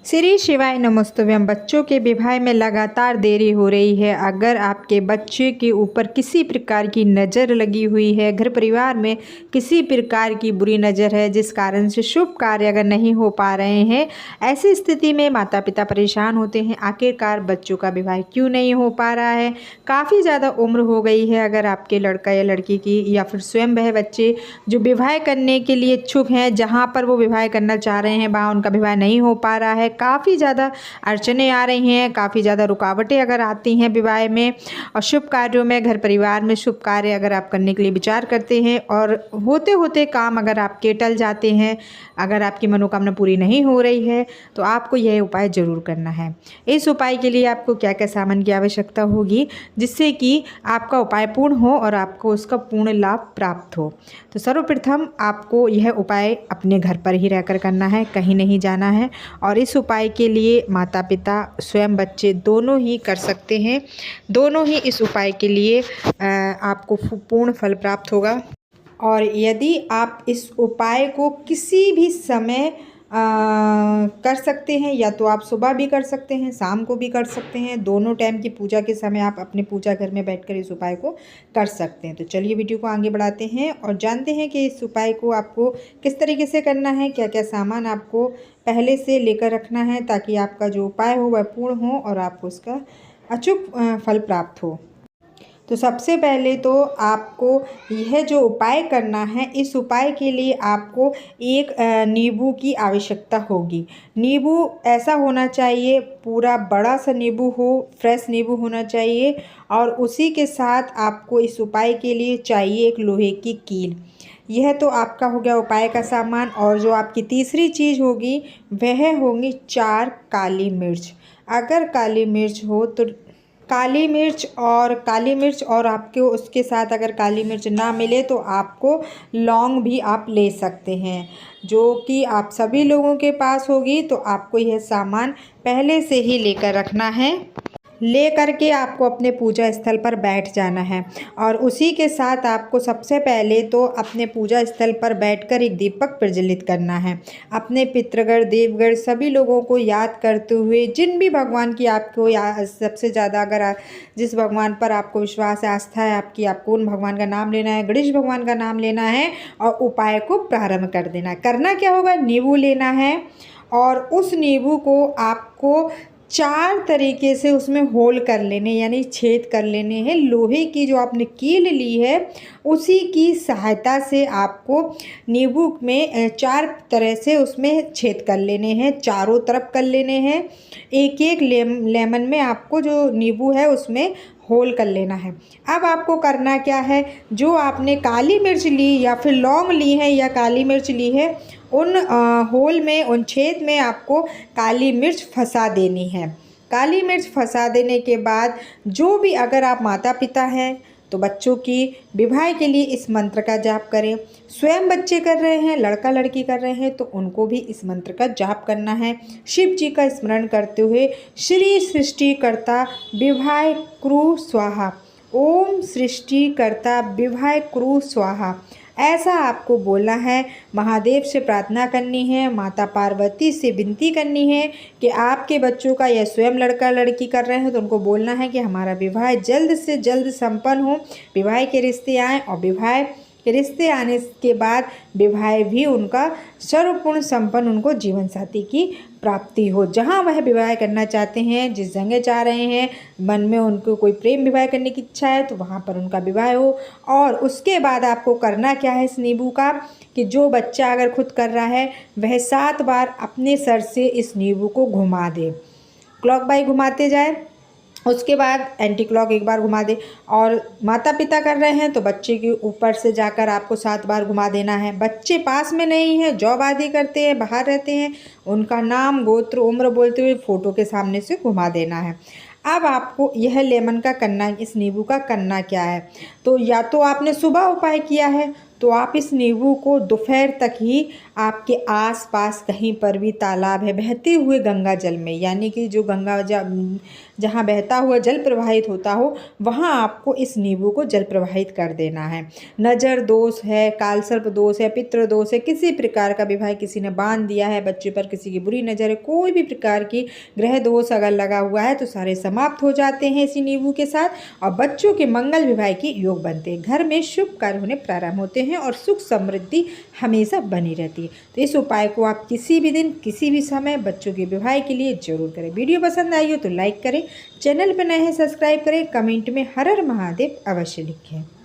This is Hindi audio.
श्री शिवाय नमस्तुभ्यम। बच्चों के विवाह में लगातार देरी हो रही है। अगर आपके बच्चे के ऊपर किसी प्रकार की नज़र लगी हुई है, घर परिवार में किसी प्रकार की बुरी नज़र है, जिस कारण से शुभ कार्य अगर नहीं हो पा रहे हैं, ऐसी स्थिति में माता पिता परेशान होते हैं। आखिरकार बच्चों का विवाह क्यों नहीं हो पा रहा है। काफ़ी ज़्यादा उम्र हो गई है अगर आपके लड़का या लड़की की, या फिर स्वयं वह बच्चे जो विवाह करने के लिए इच्छुक हैं, जहाँ पर वो विवाह करना चाह रहे हैं वहाँ उनका विवाह नहीं हो पा रहा है। काफ़ी ज़्यादा अड़चनें आ रही हैं, काफ़ी ज़्यादा रुकावटें अगर आती हैं विवाह में और शुभ कार्यों में, घर परिवार में शुभ कार्य अगर आप करने के लिए विचार करते हैं और होते होते काम अगर आपके टल जाते हैं, अगर आपकी मनोकामना पूरी नहीं हो रही है, तो आपको यह उपाय ज़रूर करना है। इस उपाय के लिए आपको क्या क्या सामान की आवश्यकता होगी, जिससे कि आपका उपाय पूर्ण हो और आपको उसका पूर्ण लाभ प्राप्त हो। तो सर्वप्रथम आपको यह उपाय अपने घर पर ही रहकर करना है, कहीं नहीं जाना है। और इस उपाय के लिए माता पिता स्वयं बच्चे दोनों ही कर सकते हैं। दोनों ही इस उपाय के लिए आपको पूर्ण फल प्राप्त होगा। और यदि आप इस उपाय को किसी भी समय कर सकते हैं, या तो आप सुबह भी कर सकते हैं, शाम को भी कर सकते हैं। दोनों टाइम की पूजा के समय आप अपने पूजा घर में बैठकर इस उपाय को कर सकते हैं। तो चलिए वीडियो को आगे बढ़ाते हैं और जानते हैं कि इस उपाय को आपको किस तरीके से करना है, क्या क्या सामान आपको पहले से लेकर रखना है, ताकि आपका जो उपाय हो वह पूर्ण हो और आपको उसका अचूक फल प्राप्त हो। तो सबसे पहले तो आपको यह जो उपाय करना है, इस उपाय के लिए आपको एक नींबू की आवश्यकता होगी। नींबू ऐसा होना चाहिए, पूरा बड़ा सा नींबू हो, फ्रेश नींबू होना चाहिए। और उसी के साथ आपको इस उपाय के लिए चाहिए एक लोहे की कील। यह तो आपका हो गया उपाय का सामान। और जो आपकी तीसरी चीज़ होगी वह होंगी 4 काली मिर्च। अगर काली मिर्च हो तो काली मिर्च और आपके उसके साथ अगर काली मिर्च ना मिले तो आपको लौंग भी आप ले सकते हैं, जो कि आप सभी लोगों के पास होगी। तो आपको यह सामान पहले से ही लेकर रखना है। ले करके आपको अपने पूजा स्थल पर बैठ जाना है। और उसी के साथ आपको सबसे पहले तो अपने पूजा स्थल पर बैठकर एक दीपक प्रज्वलित करना है। अपने पितृगण देवगण सभी लोगों को याद करते हुए, जिन भी भगवान की आपको सबसे ज़्यादा अगर जिस भगवान पर आपको विश्वास है, आस्था है आपकी, आपको उन भगवान का नाम लेना है, गणेश भगवान का नाम लेना है और उपाय को प्रारंभ कर देना है। करना क्या होगा, नींबू लेना है और उस नींबू को आपको 4 तरीके से उसमें होल कर लेने, यानी छेद कर लेने हैं। लोहे की जो आपने कील ली है उसी की सहायता से आपको नींबू में 4 तरह से उसमें छेद कर लेने हैं, चारों तरफ कर लेने हैं। एक एक लेमन में आपको जो नींबू है उसमें होल कर लेना है। अब आपको करना क्या है, जो आपने काली मिर्च ली या फिर लौंग ली है या काली मिर्च ली है, उन होल में, उन छेद में आपको काली मिर्च फंसा देनी है। काली मिर्च फंसा देने के बाद जो भी, अगर आप माता पिता हैं तो बच्चों की विवाह के लिए इस मंत्र का जाप करें। स्वयं बच्चे कर रहे हैं, लड़का लड़की कर रहे हैं, तो उनको भी इस मंत्र का जाप करना है। शिव जी का स्मरण करते हुए श्री सृष्टिकर्ता विवाह कुरु स्वाहा, ओम सृष्टिकर्ता विवाह कुरु स्वाहा, ऐसा आपको बोलना है। महादेव से प्रार्थना करनी है, माता पार्वती से विनती करनी है कि आपके बच्चों का, या स्वयं लड़का लड़की कर रहे हैं तो उनको बोलना है कि हमारा विवाह जल्द से जल्द संपन्न हो, विवाह के रिश्ते आएँ और विवाह के रिश्ते आने के बाद विवाह भी उनका सर्वपूर्ण संपन्न, उनको जीवन साथी की प्राप्ति हो। जहाँ वह विवाह करना चाहते हैं, जिस जगह चाह रहे हैं, मन में उनको कोई प्रेम विवाह करने की इच्छा है, तो वहाँ पर उनका विवाह हो। और उसके बाद आपको करना क्या है इस नींबू का, कि जो बच्चा अगर खुद कर रहा है वह 7 बार अपने सर से इस नींबू को घुमा दे, क्लॉक वाइज घुमाते जाए। उसके बाद एंटी क्लॉक एक बार घुमा दे। और माता पिता कर रहे हैं तो बच्चे के ऊपर से जाकर आपको 7 बार घुमा देना है। बच्चे पास में नहीं है, जॉब आदि करते हैं, बाहर रहते हैं, उनका नाम गोत्र उम्र बोलते हुए फ़ोटो के सामने से घुमा देना है। अब आपको यह लेमन का करना, इस नींबू का करना क्या है, तो या तो आपने सुबह उपाय किया है तो आप इस नींबू को दोपहर तक ही आपके आसपास कहीं पर भी तालाब है, बहते हुए गंगा जल में, यानी कि जो गंगा जहाँ बहता हुआ जल प्रवाहित होता हो वहाँ आपको इस नींबू को जल प्रवाहित कर देना है। नज़र दोष है, कालसर्प दोष है, पितृ दोष है, किसी प्रकार का भी, भाई किसी ने बांध दिया है बच्चे पर, किसी की बुरी नज़र है, कोई भी प्रकार की ग्रह दोष अगर लगा हुआ है तो सारे समाप्त हो जाते हैं इसी नींबू के साथ। और बच्चों के मंगल विवाह की योग बनते हैं, घर में शुभ कार्य होने प्रारंभ होते हैं और सुख समृद्धि हमेशा बनी रहती है। तो इस उपाय को आप किसी भी दिन किसी भी समय बच्चों के विवाह के लिए जरूर करें। वीडियो पसंद आई हो तो लाइक करें, चैनल पर नए हैं सब्सक्राइब करें, कमेंट में हर हर महादेव अवश्य लिखें।